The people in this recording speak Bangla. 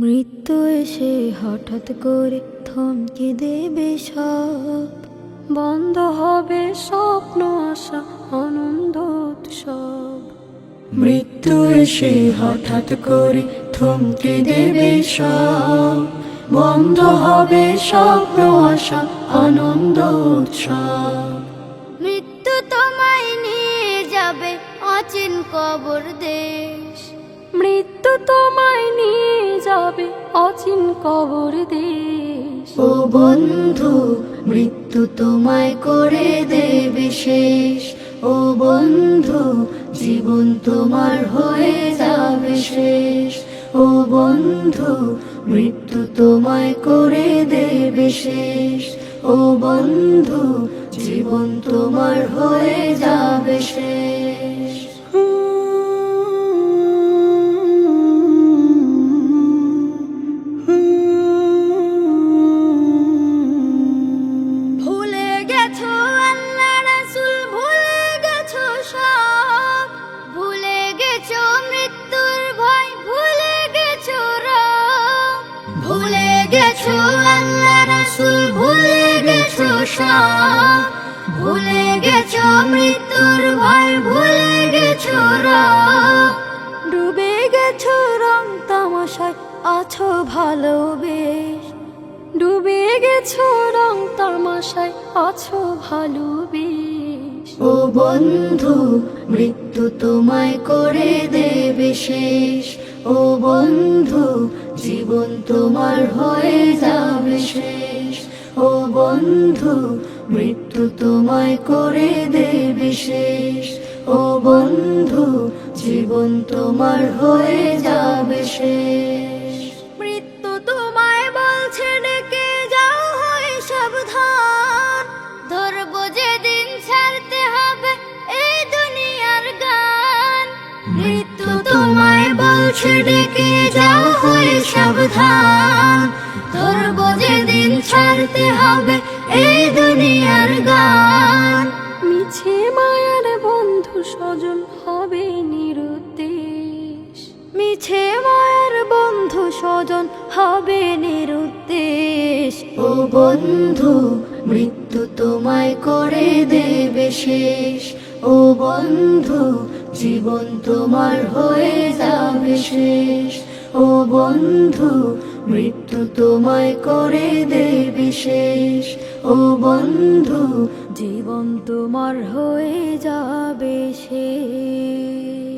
মৃত্যু এসে হঠাৎ করে থমকে দেবে সব, বন্ধ হবে স্বপ্ন আশা আনন্দ উৎসব। মৃত্যু এসে হঠাৎ করে থমকে দেবে সব, বন্ধ হবে স্বপ্ন আশা আনন্দ উৎসব। মৃত্যু তোমায় নিয়ে যাবে অচিন কবর দেশ, মৃত্যু তোমায় নিয়ে যাবে অচিন কবর দেশ। ও বন্ধু, মৃত্যু তোমায় করে দেবে শেষ। ও বন্ধু, জীবন তোমার হয়ে যাবে শেষ। ও বন্ধু, মৃত্যু তোমায় করে দেবে শেষ। ও বন্ধু, জীবন তোমার হয়ে যাবে শেষ। ভুলে গেছো আল্লাহ রাসূল, ভুলে গেছো সব, ভুলে গেছো মৃত্যুর ভয়, ভুলে গেছো রব। ভুলে গেছো আল্লাহ রাসূল, ভুলে গেছো সব, ভুলে গেছো মৃত্যুর ভয়, ভুলে গেছো রব। ডুবে গেছো রং তামাশায় আছো ভালো বেশ, ডুবে গেছো রং তামাশায় আছো ভালো বেশ। ও বন্ধু, মৃত্যু তোমায় করে দেবে শেষ। ও বন্ধু, জীবন তোমার হয়ে যাবে শেষ। ও বন্ধু, মৃত্যু তোমায় করে দেবে শেষ। ও বন্ধু, জীবন তোমার হয়ে যাবে শেষ। মৃত্যু তোমায় বলছে ডেকে যাও হয় সাবধান, ধরবো যেদিন ছাড়তে হবে এই দুনিয়ার গান। মৃত্যু তোমায় বলছে ডেকে যাও হয় সাবধান, ধরবো যেদিন ছাড়তে হবে এই দুনিয়ার গান। মিছে মায়ার বন্ধু স্বজন হবে নিরুদ্দেশ, মিছে মায়ার বন্ধু স্বজন হবে নিরুদ্দেশ। ও বন্ধু, মৃত্যু তোমায় করে দেবে শেষ। ও বন্ধু, জীবন তোমার হয়ে যাবে শেষ। ও বন্ধু, মৃত্যু তোমায় করে দেবে শেষ। ও বন্ধু, জীবন তোমার হয়ে যাবে শেষ।